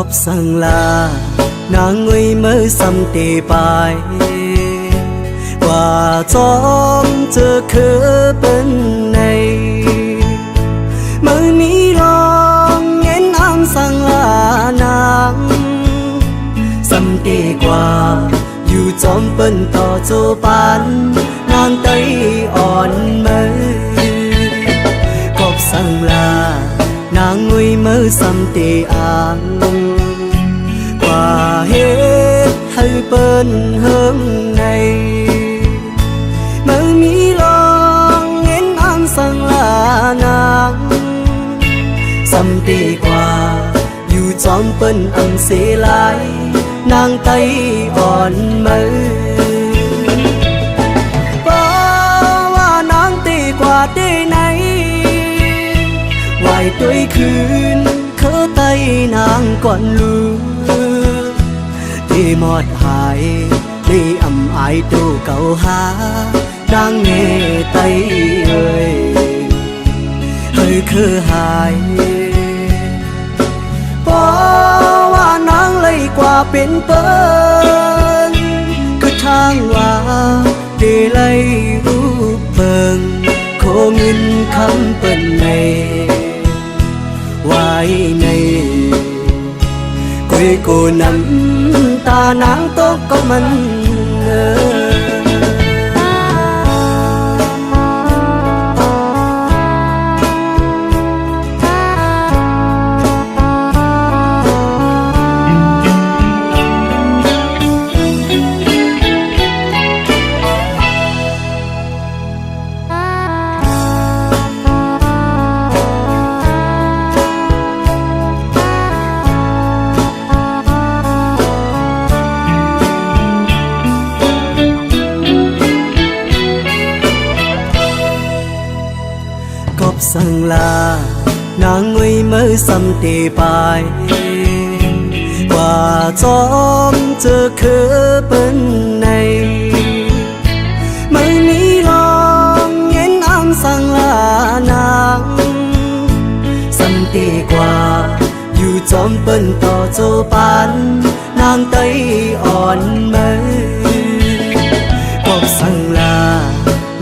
บสั่งลานางงวยมือสำตีไปว่าจอมเจอคือเป็นในมือนี้ลองเงินอ้ำสั่งลานางสำตีกว่าอยู่จอมเป็นต่อโจปันนางไตอ่อนมือกบสั่งลานางงวยมือสำตีอ่างว่าเหตุให้เปิ้นเฮิงในมือมีลองเงินอ้ำสั่งลานางสำตีกว่าอยู่จอมเปิ้นอ้ำเสียหลายนางไตอ่อนมือป้าว่านางตีกว่าได้ไหนไหวด้วยคืนเคอไตนางก่อนลืมที่หมดหายได้อำอายตูเก่าหาดังเงไตเอ่ยเฮ้ยคือหายเพราะว่านางเลยกว่าเป็นเปิ้นคือทางว่าได้เลยรูปเปิงโคเงินคำเปิ้นในไว้ในกุยกูน้ำตานางตกก็มันสั่งลานางงวยมือสำตีไปว่าจอมเจอคือเป็นในไม่มีลองเงินอ้ำสั่งลานางสำตีกว่าอยู่จอมเป็นต่อโจปันนางไตอ่อนมือกบสั่งลา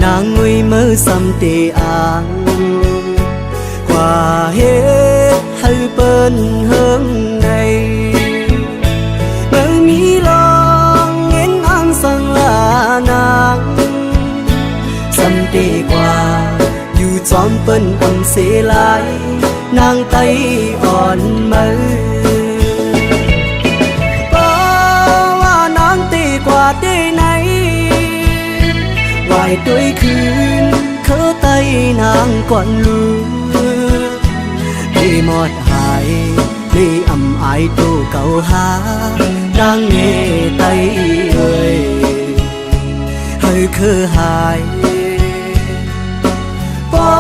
นางงวยมือสำตีอ่างว่าเหตุให้เปิ้นเฮิงในเมื่อมีลองเงินอ้ำสั่งลานางสำตีกว่าอยู่จอมเปิ้นอ้ำเสียหลายนางไตอ่อนมือป้าว่านางตีกว่าได้ไหนไหวด้วยคืนเคอไตนางก่อนลืมได้หมดหายได้อำอายตูเก่าหาดังเงไตเอ่ยเฮ้ยคือหายเพรา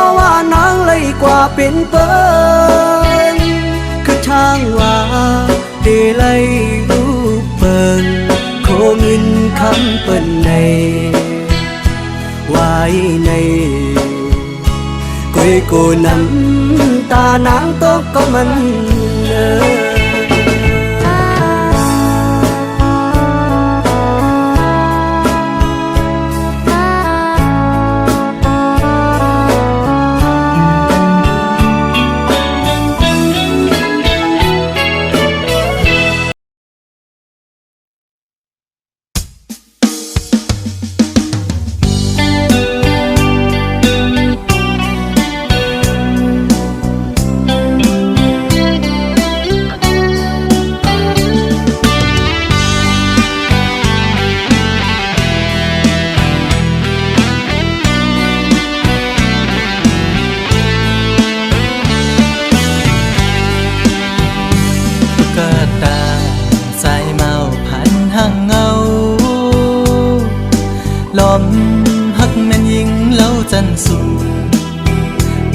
ะว่านางเลยกว่าเป็นเปิ้นคือทางว่าได้เลยรูปเปิ้นโคเงินคำเปิ้นในไว้ในกุยกูน้ำตานางตกก็มันลอมฮักแม่นยิงเล่าจันสู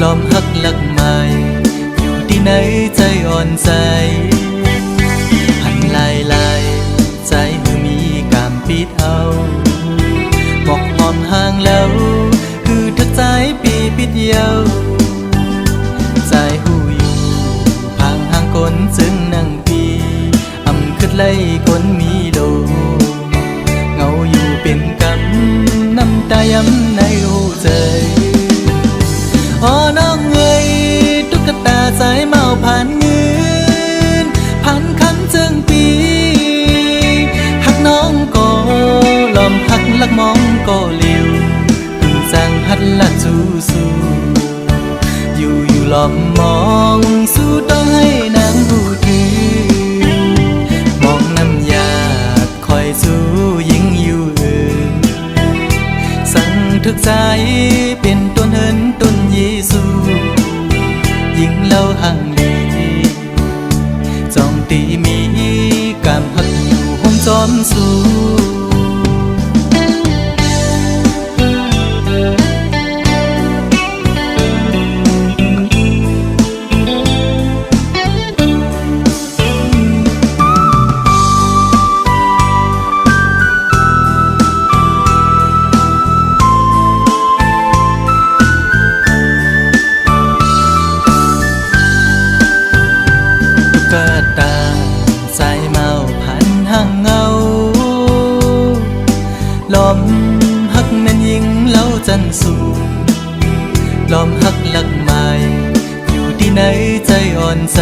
ลอมฮักหลักใหม่อยู่ที่ไหนใจอ่อนใจหันลายใจหือมีกามปิดเอาบอกหอมห่างแล้วคือทักใจปีปิดเยาใจหูอยู่ห่างคนจึงนั่ง คนมีโลเงาอยู่เป็นกำน้ำตาย้ำในหัวใจอ๋อน้องเอ้ยตุ๊กตาสายเมาผ่านเงินผ่านคำเจิงปีหักน้องก็ลอมหักลักมองก็เลี้ยวถึงสั่งหัดละสู้สู้อยู่ลอมมองสู้ต้องให้นางผู้ถือมองน้ำยาคอยสู้ยิ่งอยู่อื่นสั่งทึกใจเป็นต้นเหินต้นเยซูยิ่งเล่าห่างลีจองตีมีกามหักอยู่ห้องจอมสู้จันสูลอมหักหลักไม้อยู่ที่ไหนใจอ่อนใจ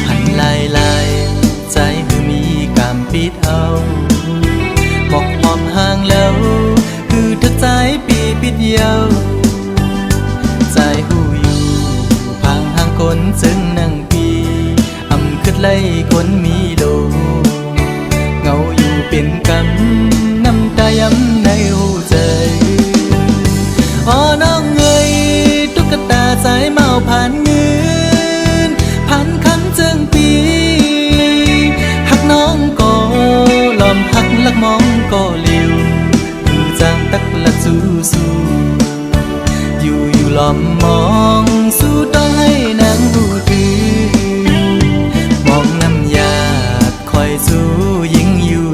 หันลายใจคือมีกามปิดเอาหมอกหอมห่างแล้วคือทักใจปีปิดเยาใจหูอยู่พังห่างคนจึงนั่งปีอำคืดไล่คนมีโลเงาอยู่เป็นกำน้ำตาย้ำในหัวใจอ๋อน้องเอ้ยตุ๊กตาสายเมาผ่านเงินผ่านคำเจิงปีหักน้องก็ลอมหักลักมองก็เลี้ยวคือจางตักละสู้อยู่ลอมมองสู้ต้องให้นางผู้ถือมองน้ำยาคอยสู้ยิ่งอยู่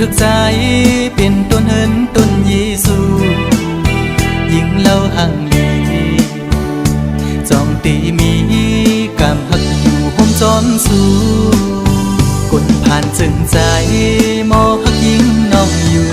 ทึกใจเป็นต้นเหินต้นเยซูยิ่งเล่าห่างลีจองตีมีกามหักอยู่ห้องจอมสู้กลผ่านจึงใจมอหักยิ่งน้องอยู่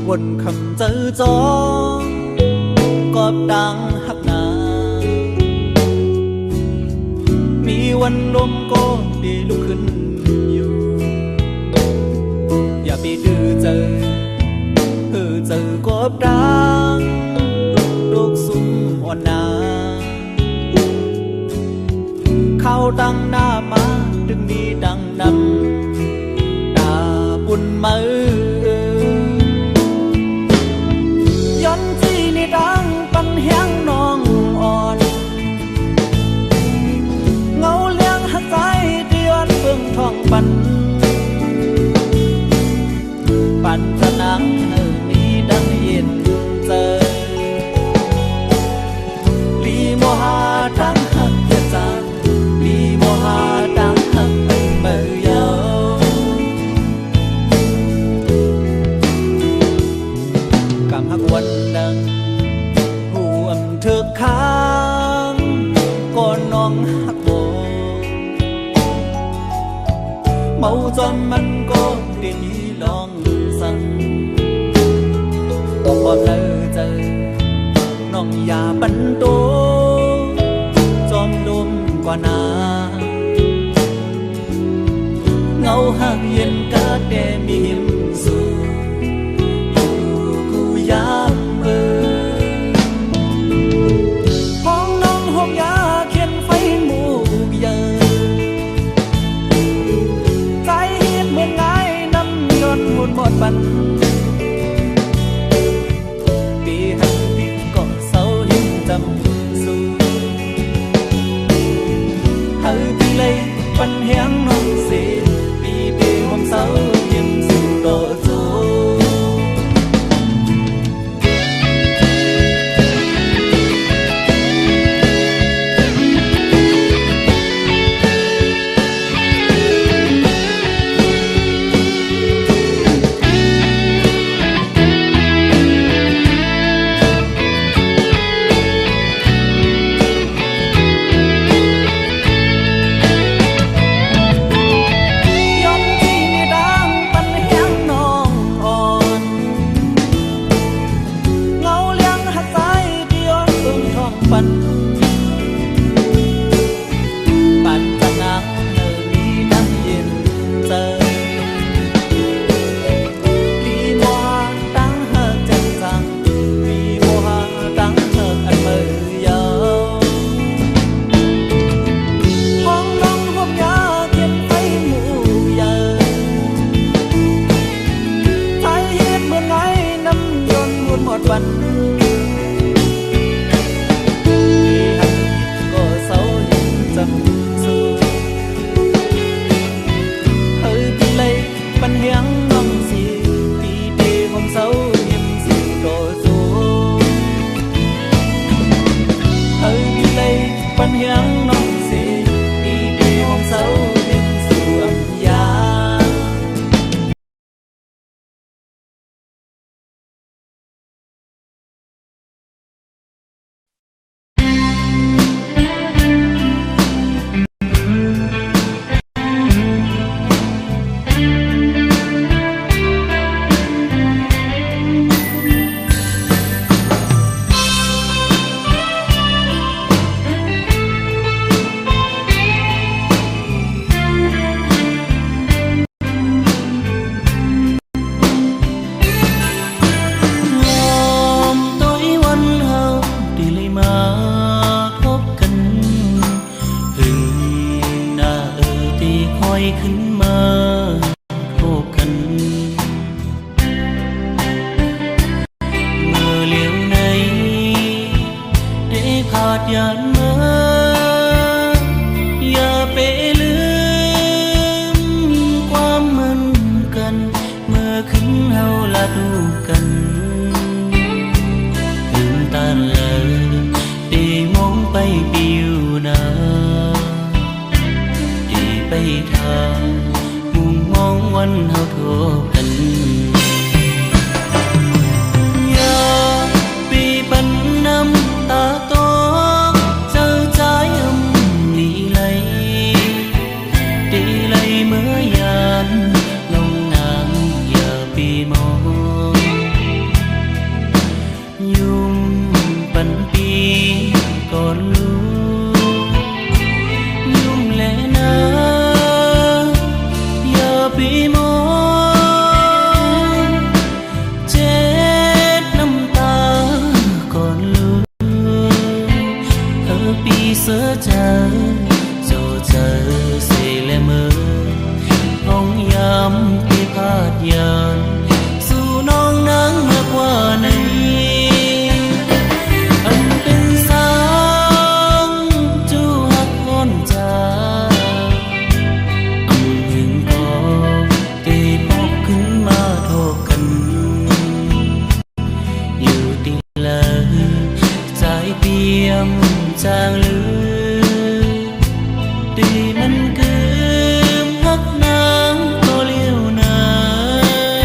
วนคำเจอจอกอบดังหักนามีวันลมก็ดีลุกขึ้นอยู่อย่าไปดื้อเจอกอบดังโรคสุ่มอ่อนนาเข้าดังหน้ามาดึงนี้ดังนำดาบุญมือดังปันแห้งน้องอ่อนเงาเลี้ยงหักใจเดือนเบิ่งท้องปันสนังนี้ดังเย็นเจอลีโมหาดังหักเดือดจางลีโมหาดังหักเป็นเมื่อยากำหักวันดังเธอค้างก่อนน้องหักโบเมาจนมันก็เดี๋ยวนี้ลองสั่งบอกว่าเจอน้องอย่าบันโตจอมลมกว่านา เงาหากเย็นกาแต่มีหิมสูอยู่กูยามห้องน้องห้องยาเขียนไฟหมูกเยอะใจเฮ็ดเหมือนไงน้ำย้อนวนหมดบันปีหันปีก็เศร้าหิมจำสูเฮาปีเลยปันแหงน้องเสียปีเปีความเศร้ายิ้มสู่โตโจปันจะนักเธอมีนั่งเย็นเจอปีมัวตั้งเธอเจ็บจังปีมัวตั้งเธออันมือยาวห้องน้องห้องยาเขียนไฟหมูเยอะไทยเฮ็ดเหมือนไงน้ำยนต์วนหมดวันปันเฮียงน้องสีปีเดีผมเศร้ายิ้มสิโกสูเฮ้ยเลยปันเฮียงน้องสีปีเดีผมเศร้ายิ้มสู่อัญญาขึ้นมาพบกันเมื่อเลี้ยวในได้พาดยานมาอย่าไปลืมความเหมือนกันเมื่อขึ้นเฮาละดูกันถึงตาเลยได้มองไปปิวนาไปทางมุมมองวันเฮาทบกันอย่าปีปันน้ำตาตกเจ้าใจดีเลยดีเลยเมื่อยานลงน้ำอย่าปีมองยุ่มปันปีก่อนลูกยุ่มแลนะปีมองเจ็ดน้ำตาก่อนลูกเธอปีเสือเจอโจเจอเสียและมือห้องยามปีพาดยานสู่น้องนางมากกว่าในอันเป็นสางจูหักล้นใจจางลือดีมันคือฮักนางก็เลี้ยวนาย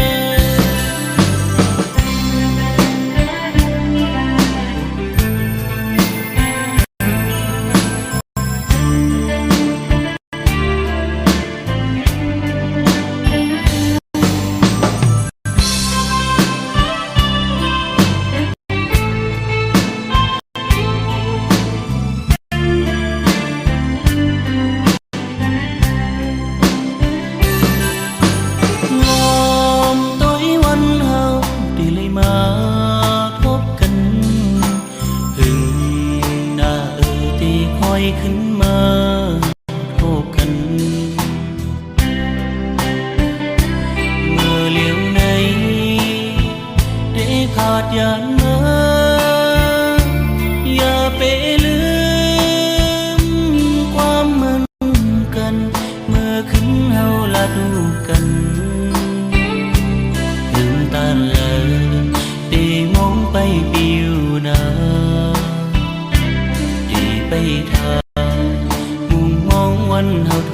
วันเฮาโท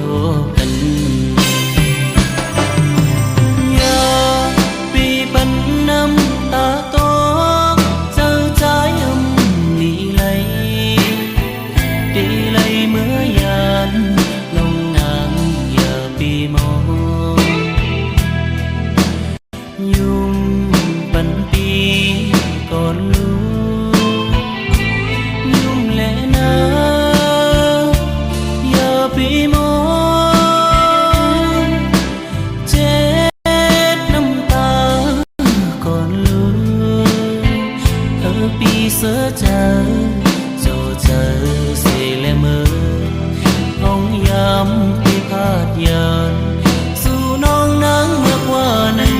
กันอย่าปีปันน้ำตาตกเจ้าใจดีเลยดีเลยเมื่อยานลงนางอย่าปีมองยุ่งปันปีก่อนลูกยุ่งแลนะอย่าปีมองเจ็ดน้ำตาก่อนลูกเธอปีเสือเจอโจเจอเสียและเมื่อห้องยามที่พาดยานสู่น้องนางมากกว่านี้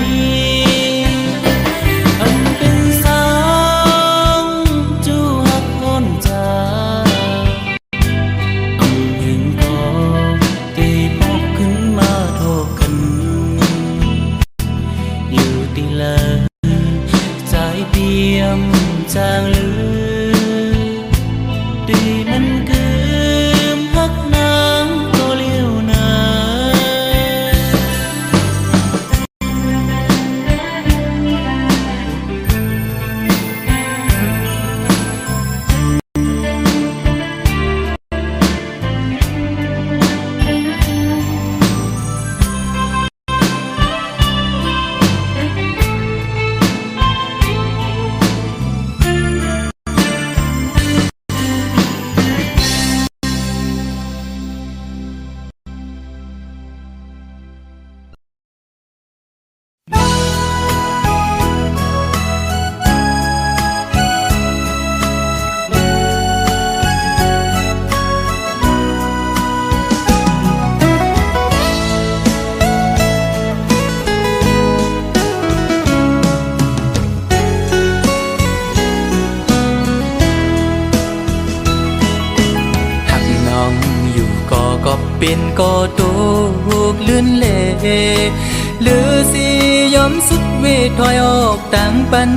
จางลือดีมันคืมฮักนางก็เลี้ยวนาเป็นก็ตูกลื่นเล่หรือสิยอมสุดเวทถอยออกต่างปัน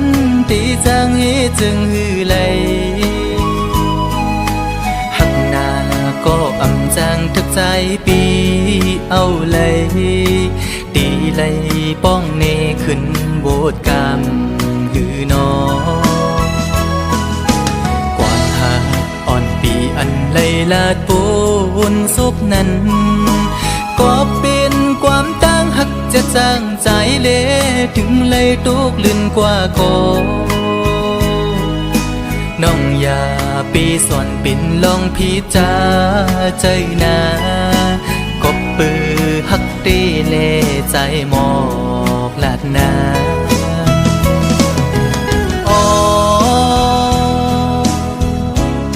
ตีจางเฮจึงหือไหลหักหน้าก็อำจางทึกใจปีเอาเลยตีไหลป้องเนขึ้นโบดกามหือนออ่อนปีอันไหลลาดปูนศพนั้นก็เป็นความตั้งหักจะจางใจเละถึงเลยตุกลื่นกว่าก่อน้องอย่าปีสอนปิ่นลองพิจาใจนาก็ปือหักตีเล่ใจหมอกลาดนา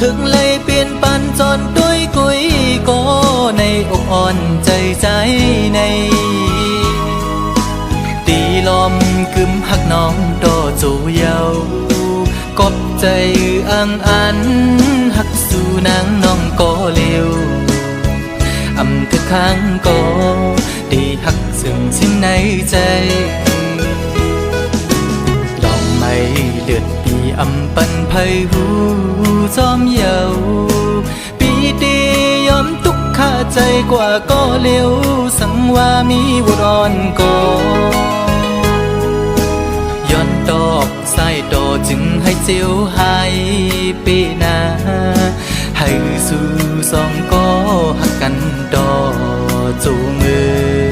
ถึงเลยเปลี่ยนปันจนด้วยกุยก็ในอกอ่อนใจใจในตีลมกึมหักน้องโตจูเยากบใจอังอันหักสู่นางน้องก็เร็วอำทึกข้างก็ตีหักซึ่งสิ้นในใจดอกไม้เลือดปีอำปันไพหูจอมเยาปีตียอมทุกข้าใจกว่าก็เร็วสังว่ามีบุรอนก็ย้อนดอกสายดอจึงให้เจียวหายปีนาให้สู่สองก็หักกันดอจูมือ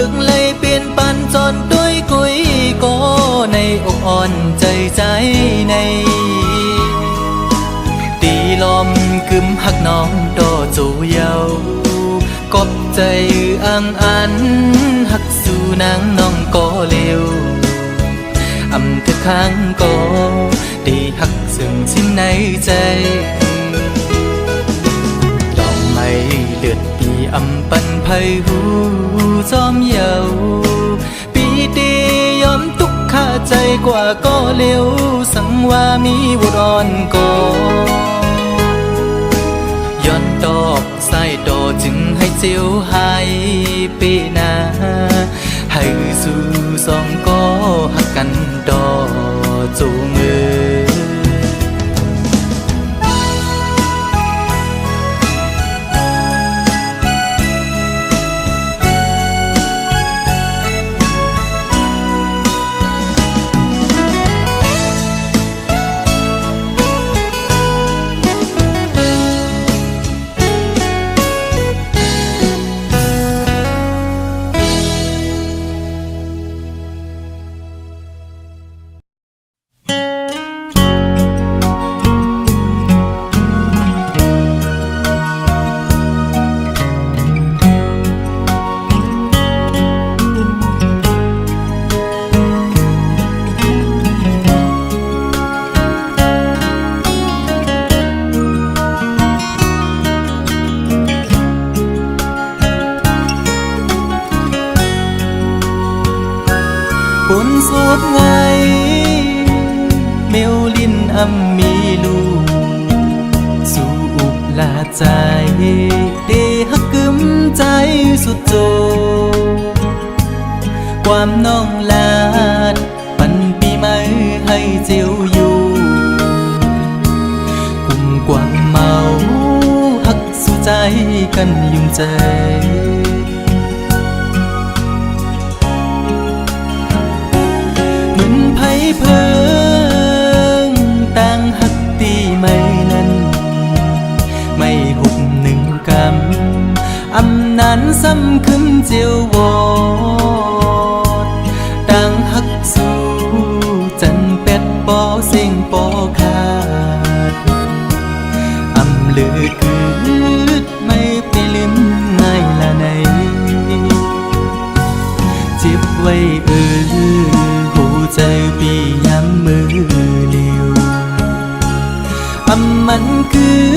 ถึงเลยเปลี่ยนปันจนด้วยกุยก็ในอกอ่อนใจใจในตีลมกึมหักน้องโตจูเยากบใจอังอันหักสู่นางน้องก็เร็วอำทึกข้างก็ตีหักซึ่งสิ้นในใจดอกไม้เลือดปีอำปันไพหู จอมเยาปีตียอมทุกข้าใจกว่าก็เร็วสังว่ามีบุรอนก่อย้อนดอกใส่ดอจึงให้เจียวหายปีนาให้สู่สองก็หักกันดอจูงเอปนสวบไงเมวลินอำมีลูกสู่อุบลาใจเดฮักกึมใจสุดโจความน้องลาดปันปีใหม่ให้เจียวอยู่กุ่มกวางเมาฮักสู่ใจกันยุ่งใจไผ่เพิงต่างหักตีไม่นั้นไม่หุบหนึ่งกำอำนานซ้ำขึ้นเจียววอดต่างหักสู่จันเป็ดปอเสียงปอขาดอำลือคืดไม่ไปลืมง่ายละในเจ็บไว้ใจปีย้ำมือเดียวมันคือ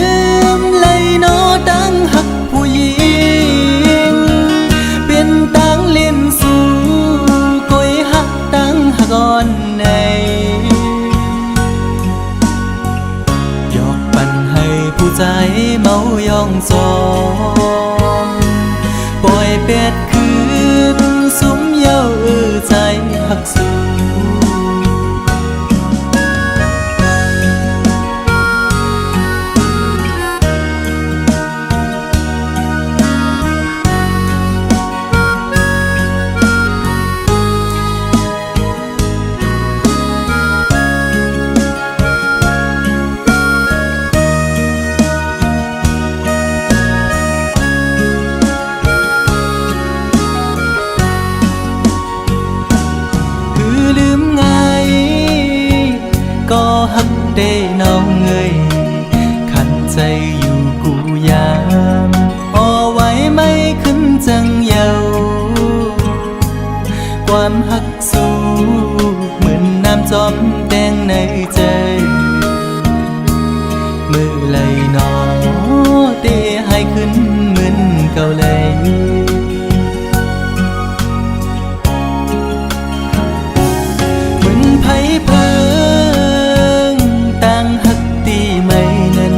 เลยนอตั้งหักผู้หญิงเป็นตั้งเล่นสู่ก้อยหักตั้งหักอ่อนในหยอกปั่นให้ผู้ใจเมายองจองปล่อยเป็ดคืนสุมเย้าใจหักสู่ก็หักได้น้องเงยขันใจอยู่กูยามอ่อไว้ไม่ขึ้นจังเยาความหักสู้เหมือนน้ำจอมแดงในใจมือไหลนอเตะให้ขึ้นเหมือนเก่าเลยเหมือนไผ่เพิงต่างหักตีไม่นั้น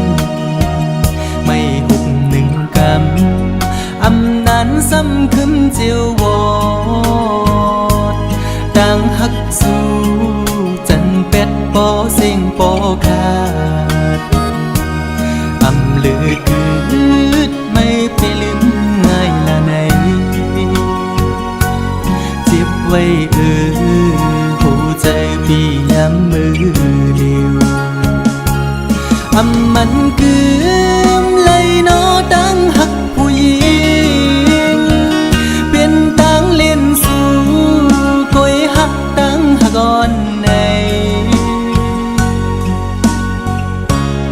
ไม่หุบหนึ่งกำอำนานซ้ำขึ้นเจียววอดต่างหักสู่จันเป็ดปอเสียงปอขาดอำลือคืดไม่ไปลืมง่ายละในเจ็บไว้หัวใจพี่ย้ำมือเดียวมันคือเลยนอตั้งหักผู้หญิงเป็นตั้งเล่นสู่ก้อยหักตั้งหักอ่อนใน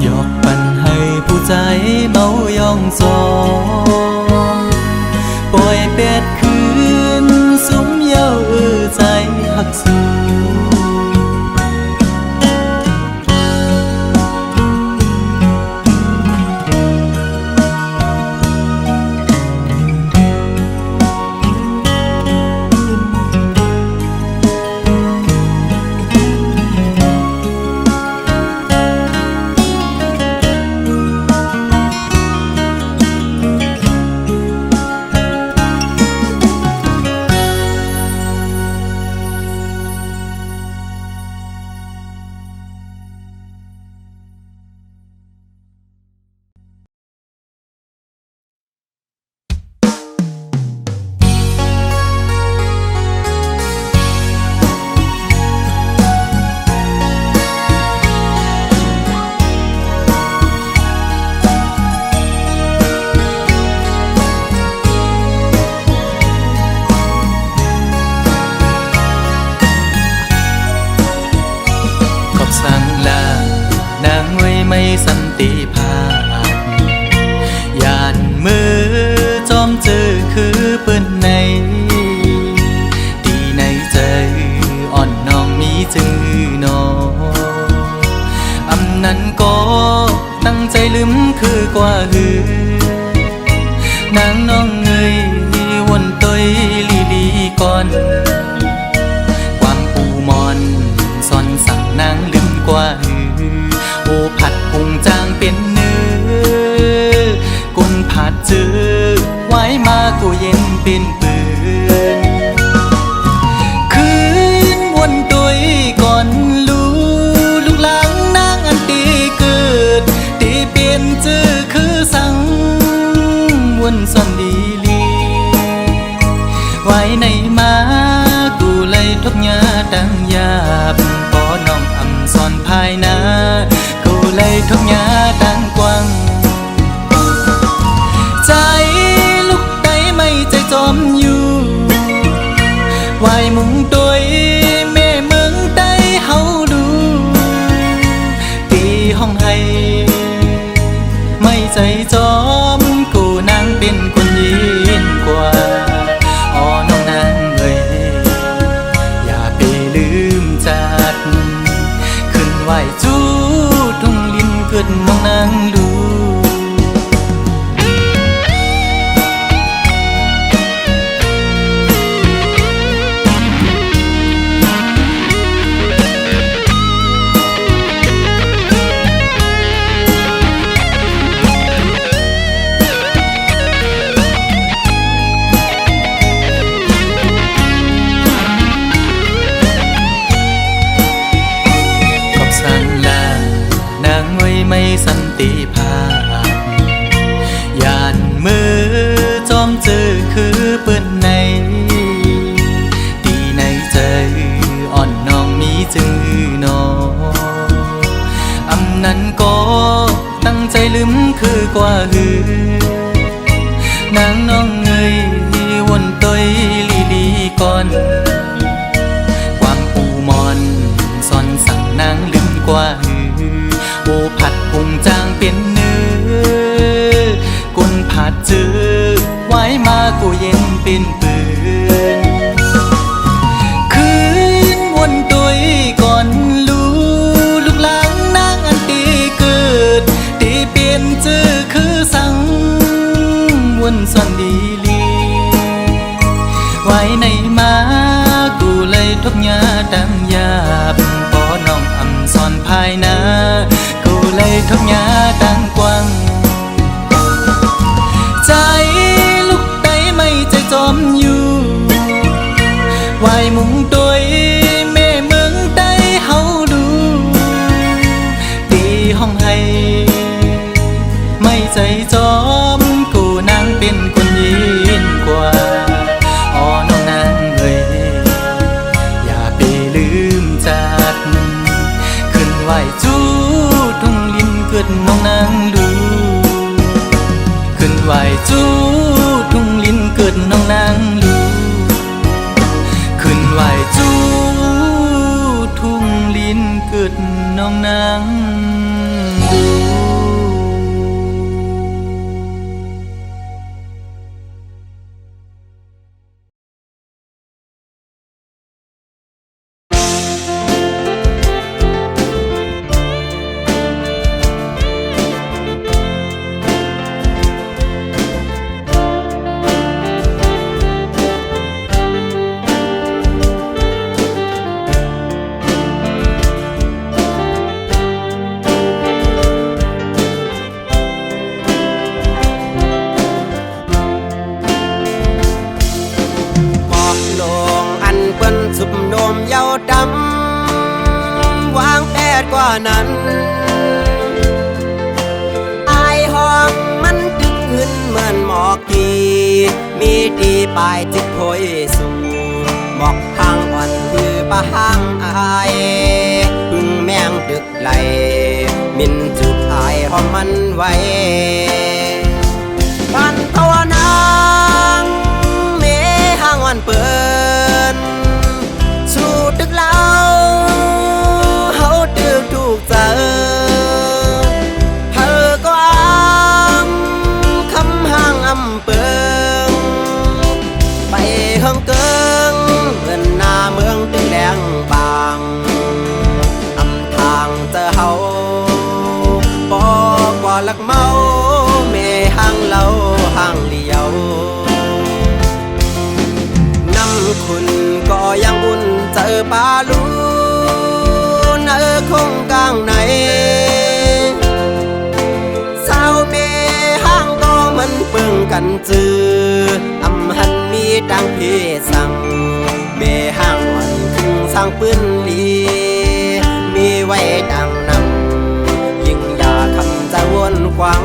หยอกปั่นให้ผู้ใจเมายองจองปล่อยเป็ดคืนสุมเย้าใจหักสู่ เปิ้นในดีในใจอ่อนน้องมีจือหนออำนั้นก็ตั้งใจลืมคือกว่าหือนางน้องเงยวนต้อยลีก่อนความปูมอนซ่อนสั่งนางลืมกว่าหือโอผัดพุงจางเป็นเนื้อกุนผัดจือไว้มากูเย็นเป็นปืนคืนวนต้อยก่อนลูกหลังนางอันตีเกิดตีเปลี่ยนจือคือสั่งวนซ่อนดีลีไว้ในมากูเลยทบยาดังยาบพอน้องอำซ่อนภายนากูเลยทบยาดังกว้างใจลูกใดไม่ใจจอมอยู่ไว้มุงโดยแม่เมืองใดเฮาดูตีห้องให้ไม่ใจจอมกูนางเป็นคนยินกว่าอ๋อน้องนางเอ้ยอย่าไปลืมจัดขึ้นไหวจูทุ่งลินเกิดน้องนางดูไม่สันติภาพยานมือจอมเจอคือเปิ้นในดีในใจอ่อนน้องมีจือหนออำนั้นก็ตั้งใจลืมคือกว่าหือนางน้องเงยวนต้อยลีก่อนความปูมอนซ่อนสั่งนางลืมกว่าหือโอผัดพุงจางเป็นเนื้อกุนผัดจือไว้มากูเย็นเป็นปืนคืนวนต้อยก่อนลูกหลังนางอันตีเกิดตีเปลี่ยนจือคือสั่งวนซ่อนดีลีไว้ในมากูเลยทบยาดังยาบพอน้องอำซ่อนภายนาเลยทบยาดังกว้างใจลูกใดไม่ใจจอมอยู่ไว้มุงโดยแม่เมืองใดเฮาดูตีห้องให้ไม่ใจจอมกูนางเป็นคนยินกว่าอ๋อน้องนางเอ้ยอย่าไปลืมจัดขึ้นไหวจูทุ่งลินเกิดน้องนางดูขึ้นไหวจูทุ่งลินเกิดน้องนางดูขึ้นไหวจูทุ่งลินเกิดน้องนางดู กว่านั้นอายห้องมันดึงขึ้นเหมือนหมอกกีมีดีปลายจิตโพยสูหมอกทางอ่อนคือปะหางอายพึ่งแมงดึกไหลมินจุดอายหอมมันไว้บ้านตัวนางเมหางอ่อนเปินสู่ตึกเล่าเฮาตึกถูกเจอเธอก็อ้ำคำห่างอำเปิง ปาลูนคงกลางไหนสาวเมห้างก็มันเปิงกันจืออำหันมีดังเพสังเมห้างวันคึงสร้างปืนลีมีไว้ดังนำยิ่งอยากคำจะวนควัง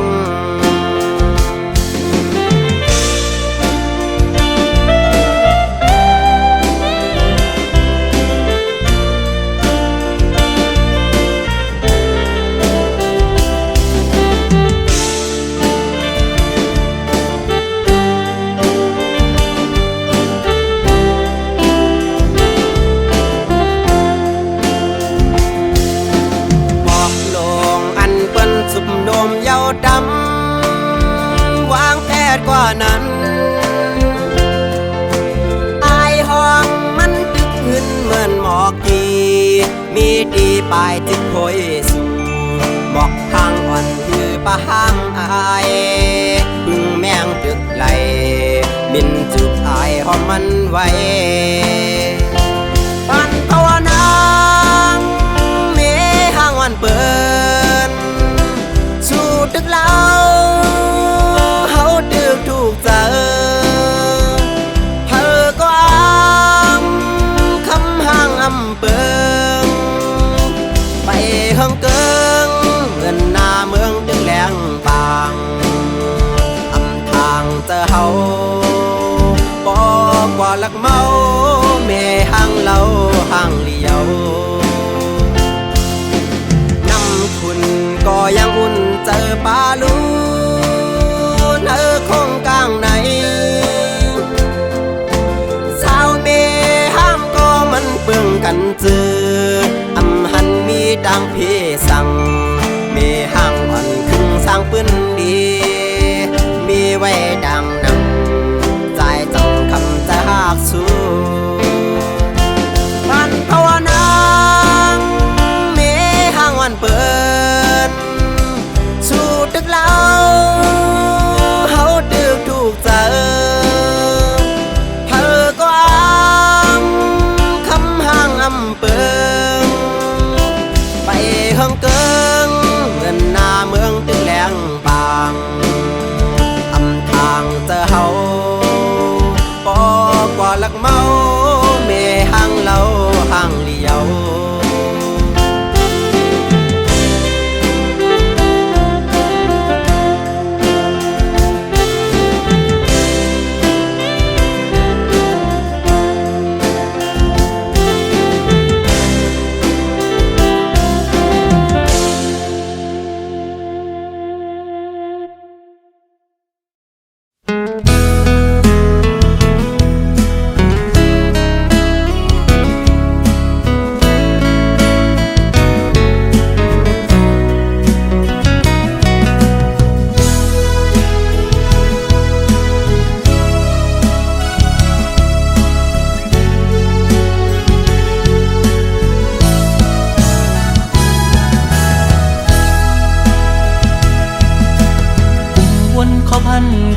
ดำวางแผดกว่านั้นอายห้องมันตึกขึ้นเหมือนหมอกกีมีดีปลายจิตโพยสู่บอกทางอ่อนคือปะห้างอายบึงแมงตึกไหลบินจุบอายหอมมันไว้ปันภาวนาเมห้างวันเปิดตึกเราเฮาตึกถูกเจอเธอก็คำห่างเปิงไปเฮิงเกิงเงินหน้าเมืองตึงแหลงบางทางเจอเฮาบอกว่าลักเมาเมห่างเราห่างเลียวคุณก็ยังอุ่นเจอปาลูนคงกลางไหนสาวเมห้ามก็มันเปื้องกันจืออำหันมีดังเพสังเมห้างอ่อนคึงสร้างปืนดีมีไว้ดังนำใจจังคำจะหากสู้มันภาวนาเมห้างวันเปิดสู่ตึกเราเฮาตึกถูกเจอเธอก็คำห่างเปิงไปเฮิงเกิงเงินหน้าเมืองตึงแหลงบางทางเจอเฮาบอกว่าลักเมาเมห่างเราห่างเลียว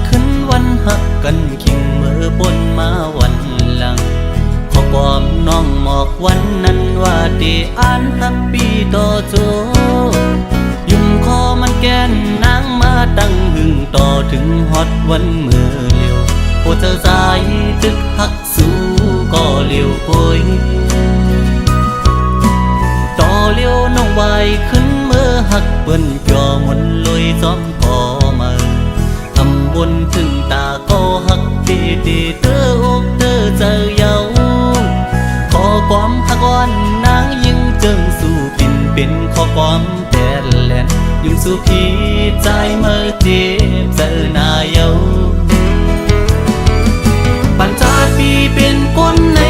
ขึ้นวันหักกันขิงเมื่อปนมาวันหลังขอความน้องหมอกวันนั้นว่าดีอ่านฮับปีต่อโจยุ่มคอมันแกนนางมาตั้งหึงต่อถึงฮอดวันเมื่อเลี้ยวโอเธอสายตึกหักสู้ก็เลี้ยวโอยต่อเลี้ยวน้องวายขึ้นเมื่อหักเปิ้นจ่อมนลอยซ้อมพอมาบนถึงตาก็หักตีตีเตออกเตอเจอเยาขอความหักอ่อนนางยิ่งจึงสู่ปิ่นเป็นขอความแต่แหลนยุ่งสู่พี่ใจเมื่อเจ็บเจอหน้าเยาปัญจาปีเป็นคนใน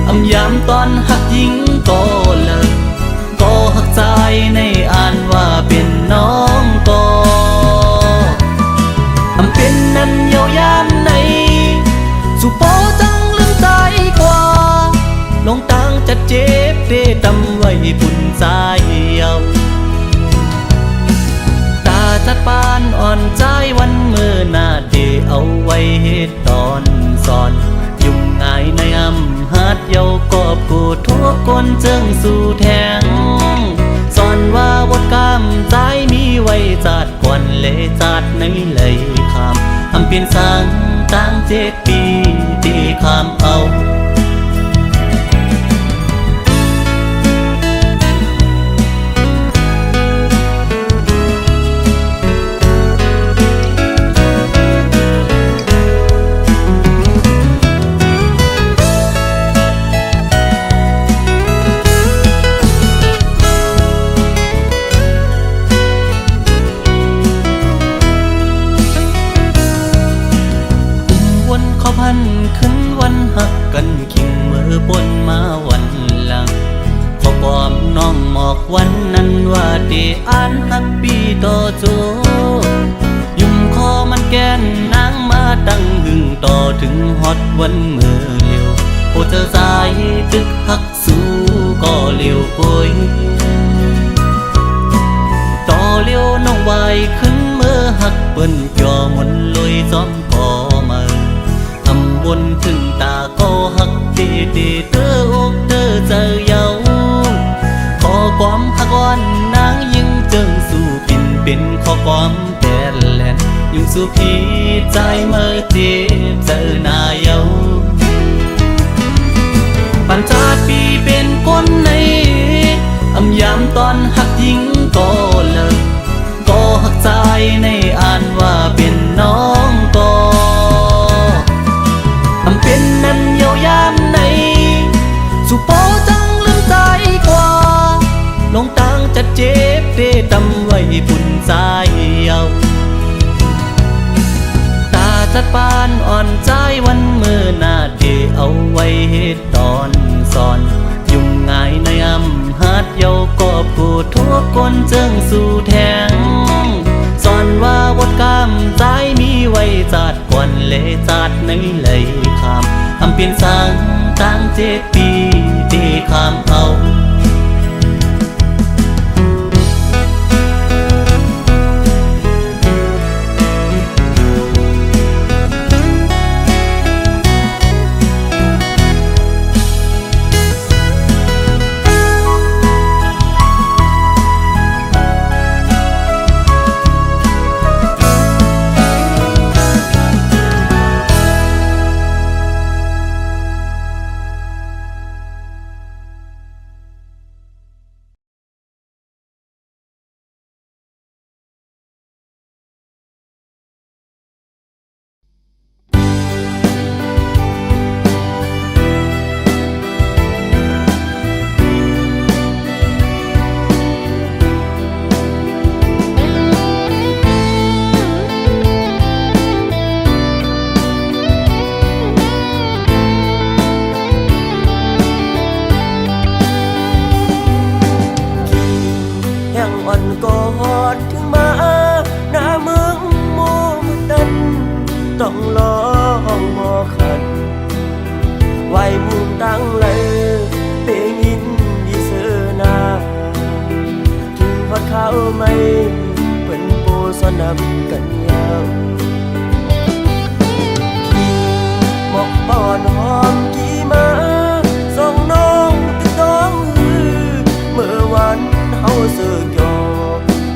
อำยามตอนหักยิ่งก็เลิกก็หักใจในอ่านว่าเป็นน้องก็เป็นนั้นเยาวยามในสุโปจังลืมใจกว่าลงต่างจัดเจ็บเดตำไว้ปุ่นใจเยาตาจัดปานอ่อนใจวันเมื่อหน้าเดเอาไว้เหตุตอนสอนยุ่งง่ายในอำหัดเยาก็ อบกูทุกคนเจิงสู่แทงสอนว่าบทกรรมใจมีไว้จัดก่อนเลยจัดในเลยคำเปลี่ยนสังตั้ง7 ปีที่คำเอาขึ้นวันหักกันขิงมือบนมาวันหลังขอความน้องหมอกวันนั้นว่าที่อ่านฮักปีต่อโจยุ่มคอมันแกนนางมาตั้งหึงต่อถึงฮอดวันมือเลียวโอเธอสายตึกหักสู้ก็เลียวป่วยต่อเลียวน้องวายขึ้นเมื่อหักเปิ้นจ่อมนลอยซ้อมก่อมาบนถึงตาก็หักดีดีเธอกเธอเจอเยาขอความหักอ่อนนางยิ่งเจิงสู่ปิ่นเป็นขอความแต่แลนยิ่งสู่พี่ใจเมื่อเจ็บเจอหน้าเยาปัญจาปีเป็นคนในยามตอนหักยิ่งก็เลิกก็หักใจในอ่านว่าเป็นน้องก็เป็นนั้นเยาวยามในสุโปจังลืมใจกว่าลงตังจะเจ็บเดตำไว้บุญใจเยาตาจัดปานอ่อนใจวันเมื่อหน้าเดเอาไว้เหตุตอนสอนยุ่งง่ายในหัดเยากอบกูทุกคนเจิงสู่แทงสอนว่าบทกรรมใจมีไว้จัดก่อนเลยจัดในเลยคำเปลี่ยนสังตั้ง7 ปีที่คำเอาก่อนถึงมาหน้าเมืองโมดันต้องลองมอขันไว้มุมตั้งเลยเปงินดีเสนาถึงวัดเขาไม่เป็นโปสนำกันยาวหมอกป้อนหอมกี่มาส่งน้องติดต้องเมื่อวันเฮาเสือกยอ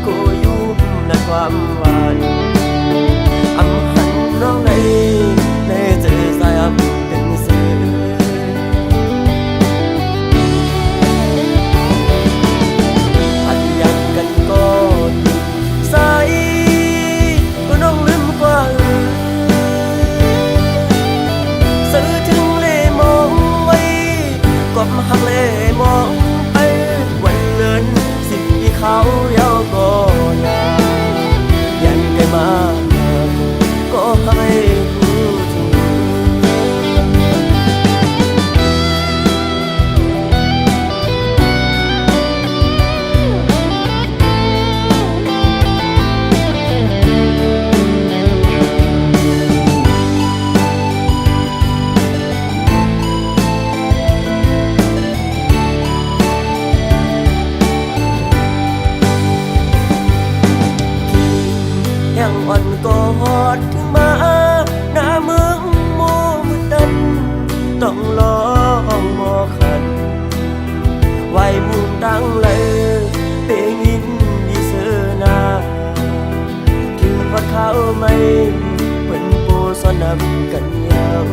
ก็ยุ่มในความหวานอำหันน้องในเจอสายอับเป็นเสืออันยังกันก่อนใส นับกันยาว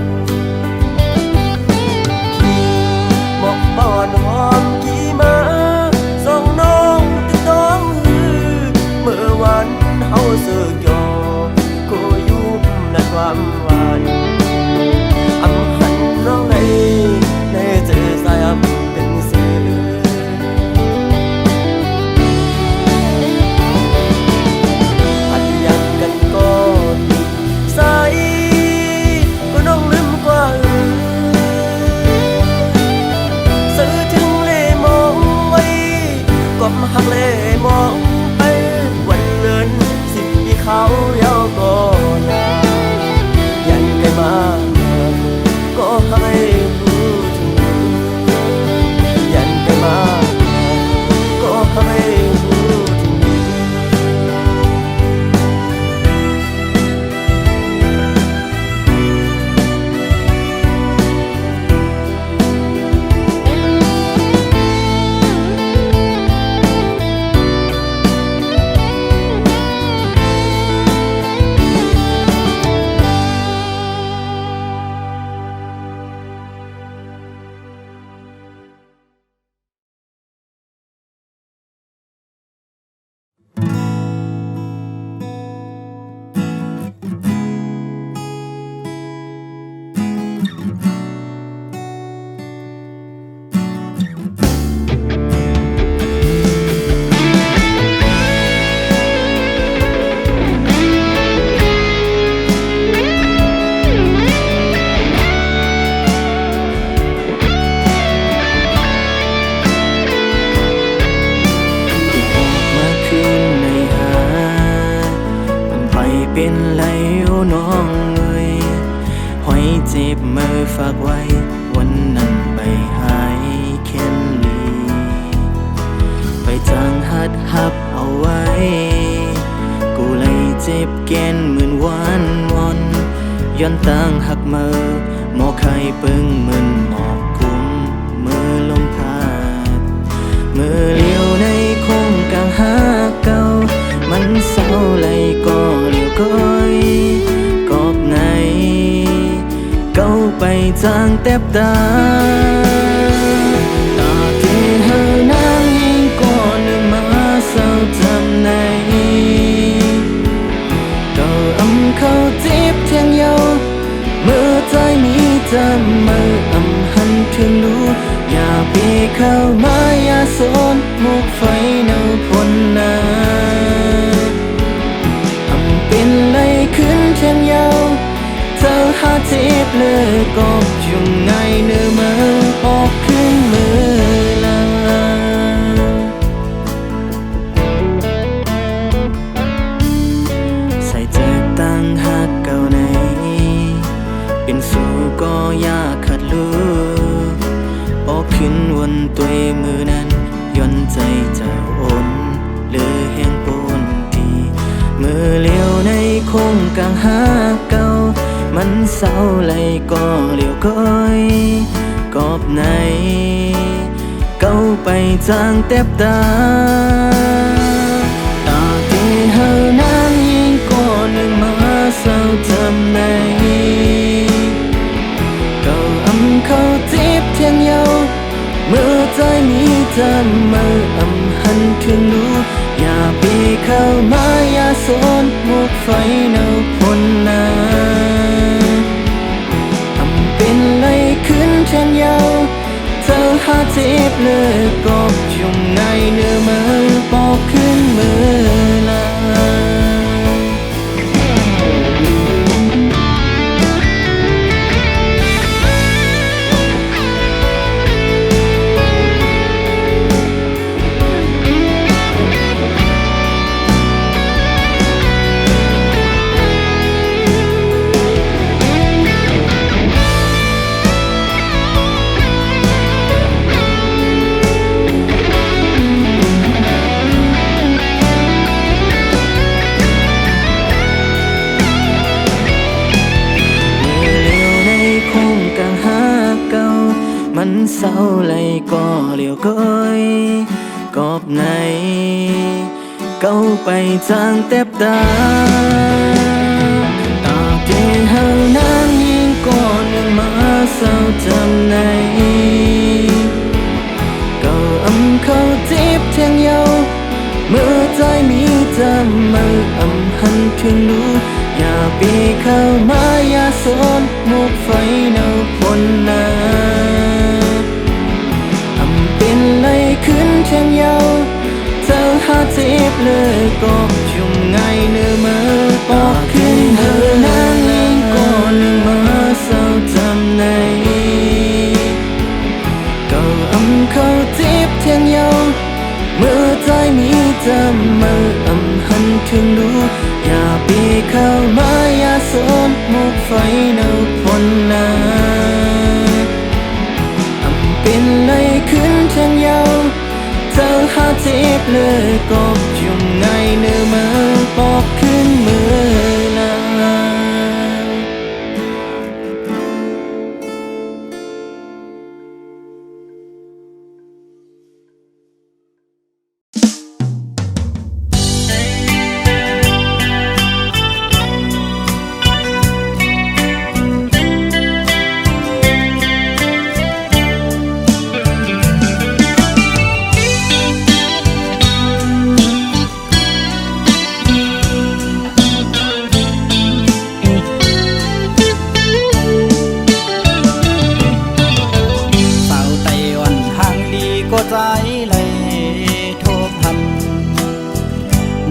หมอกปอนหอมกี่มาส่องน้องติดต้องหือเมื่อวันเฮาเสือกยอก็ยุ่มในความหวานอำหันน้องในเจอสายอับเป็นเสือหัดอยากกันก็ติดสายก็น้องลืมกว่าซื้อถึงเลมองไว้ก็มาหักเลมองไปวันเลิน10 ปีเขายาวก็นานยันไกลมาก็ให้รู้ถึงยันไกลมาก็ให้รู้ถึงเป็นไรน้องเอ้ยหอยเจ็บมือฝากไว้วันนั้นไปหายแค่นลีไปจางหัดหับเอาไว้กูเลยเจ็บแก่นเหมือนวานวอนย้อนต่างหักมือหมอไข่ปึ้งมึนหมอกคุ้มมือลมพาดมือเลี้ยวในคงกลางหาเก่ามันเศร้าเลยก็เลี้ยวก้อยกอบไหนเก้าไปจางแทบตาตาที่เฮานางยิ่งก่อนนึกมาเศร้าจำไหนเก้าเขาจีบเทียงเยาเมื่อใจมีจำมือหันถึงรู้อย่าปีเข้ามาอย่าสนมุกไฟเนาพ้นนาเป็นไรขึ้นเทียงเยาเธอหาจีบเลยกอบอยู่ไงเนื้อมือออกขึ้นมือลาใส่เจอตั้งหักเก่าในเป็นสู่ก็ยากขัดลูกออกขึ้นวันตัวมือนั้นย้อนใจเจ้าอ่อนหรือแห่งปนทีมือเลี้ยวในคงกลางหาเก่ามันเศร้าเลยก็เลี้ยวก้อยกอบไหนเก้าไปจางแทบตาตาที่เฮานางยิ่งก่อนนึกมาเศร้าจำไหนเก้าเขาจีบเทียงเยาเมื่อใจมีจำมือหันถึงรู้อย่าปีเข้ามาอย่าสนมุกไฟเนาพ้นนาเป็นไรขึ้นเทียงเยาเธอหาจีบเลยกอบอยู่ไงเนื้อมือปอกขึ้นมือลามันเศร้าเลยก็เลี้ยวก้อยกอบไหนเก้าไปจางแทบตาตาที่เฮานา เศร้าจำในเก่าอำเขาจีบเทียงเยาเมื่อใจมีจำมืออำหันถึงดูอย่าปีเข้ามาอย่าสนมุกไฟเนาพนนาอำเป็นเลยขึ้นเทียงเยาเธอหาจีบเลยก็ชุ่มไงเนื้อมือปอกขึ้นเธอนางเองก็หนึ่งมาเศร้าจำในเก่าอำเขาจีบเทียงเยาเมื่อใจมีจำมืออำหันถึงดูอย่าปีเข้ามาอย่าสนมุกไฟเนาพนนาอำเป็นเลยขึ้นเทียงเยาเธอหาจีบเลยก็ยุ่งไงเนื้อมือปอกขึ้นมือลา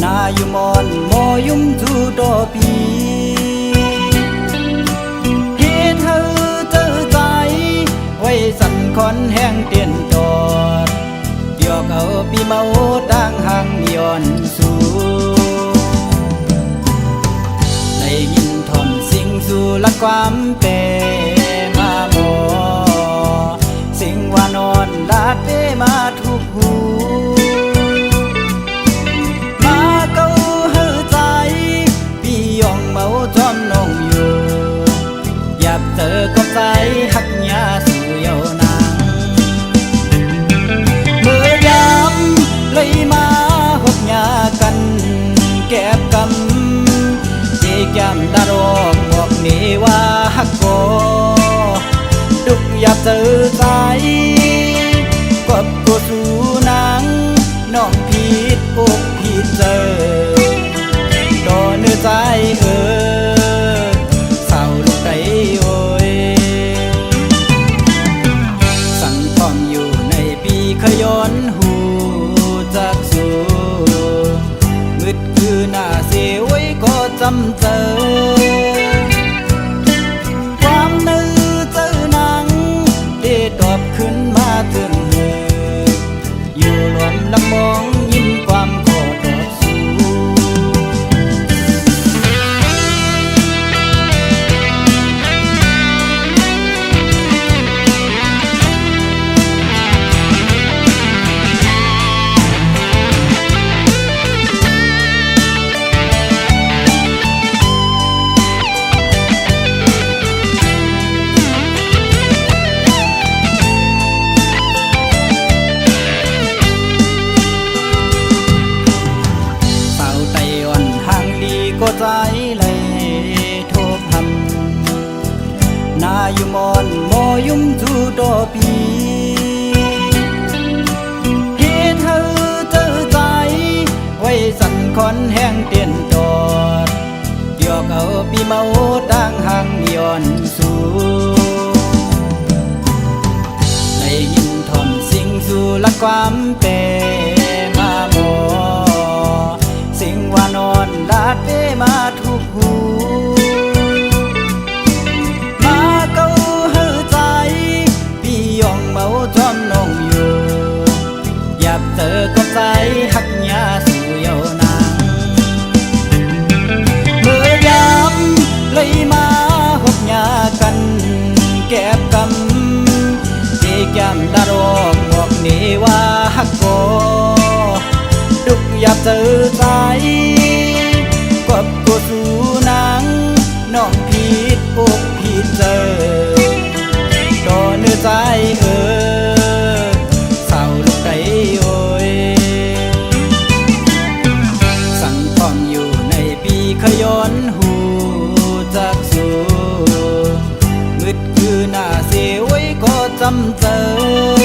นาอยู่มอนโมยุมจูโดปีเฮ็ดเธอเจอใจไว้สั่นคอนแห้งเตียนจอดเดียวเอาปีเมาตั้งห่างย้อนสู่ได้ยินทอนสิ่งสู่ละความเปมาโมสิ่งว่านอนลาดเปมาทุกหูจอมนองอยู่อยากเจอกับใจหักยาสู่เยาวนางเมื่อยามเลยมาหกยากันแก็บกำเจแก้มดารอกบอกนี่ว่าหักโกดุกอยากเจอใจกับกูสู่นางน้องผิดอกผิดเจอดอเนื้อใจเศร้าลูกไก่โอยสั่งพร้อมอยู่ในปีขย้อนหูจากสู่มืดคือหน้าเสียไว้ก็จำเจอความนึกเจอหนังได้ตอบขึ้นมาถึงเธออยู่รวมลำมองยิ้มความกอดก็ใจเลยโทบทำนาอยู่มอนโมยุมจูโดปีเฮ็ดเธอเจอใจไว้สั่นคอนแห้งเตียนจอดเดียวเอาปีเมาตั้งห่างย้อนสู่ได้ยินทอนสิ่งสู่ละความเปมาโมสิ่งว่านอนลาดเปมาทุกหูมาเก้าเฮือใจพี่ยองเมาจอมนองอยู่อยากเจอกับใจหักยาสู่เยาวนางเมื่อยามเลยมาหกยากันแก็บกำที่แก้มดารอกบอกนี่ว่าหักโกดุกอยากเจอใจกับกูสู่นางน้องผิดอกผิดเจอดอเนื้อใจเศร้าลูกไก่โอยสั่งพร้อมอยู่ในปีขย้อนหูจากสู่มืดคือหน้าเสี จำเจอ